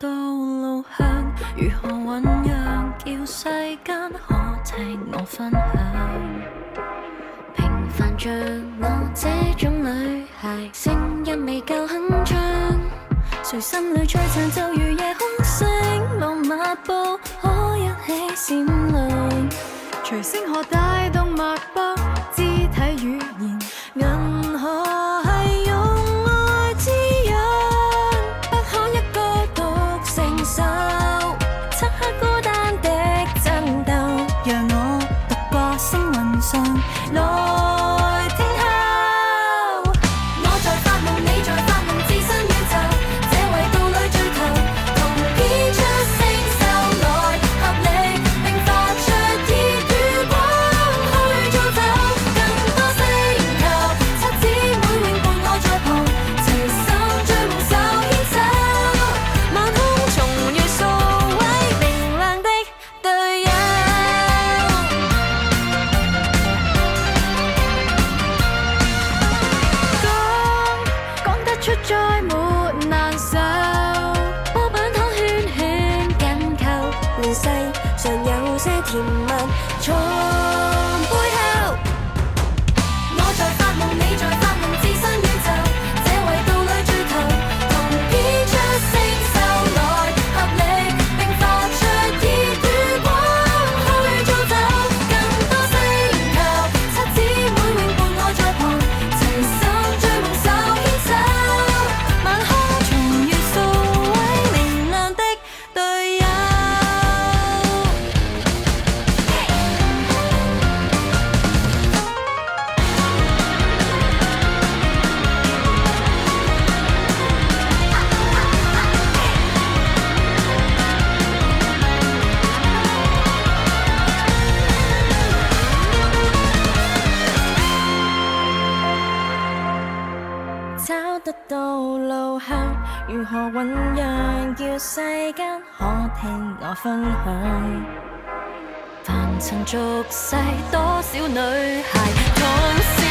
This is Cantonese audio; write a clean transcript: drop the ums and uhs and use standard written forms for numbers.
道路向，如何醞釀，叫世間可聽我分享。平凡像我這種女孩，聲音未夠鏗鏘，誰心裏璀璨就如夜空星浪漫步，可一起閃亮。隨星河帶動脈搏，肢體語言，銀河係用愛滋養，不可一個獨承受漆黑孤單的爭鬥，讓我獨個星雲上來聽候。我在發夢，你在發夢，置身宇宙，這維度裏最頭，同編出星宿來合力，並發出熱與光去造就更多星球。七姊妹永伴我在旁，齊心追夢手牽手，晚空重遇數位明亮的隊友。講得出再沒難受，波板糖圈圈緊扣，亂世上有些甜蜜從背後。我在發夢，你在發夢，置身宇宙，這維度裏最頭，同編出星宿來合力，並發出熱與光去造就更多星球。七姊妹永伴我在旁，齊心追夢手牽手，晚空重遇數位明亮的隊友。找得到路向，如何醞釀，叫世間可聽我分享。凡塵俗世，多少女孩同時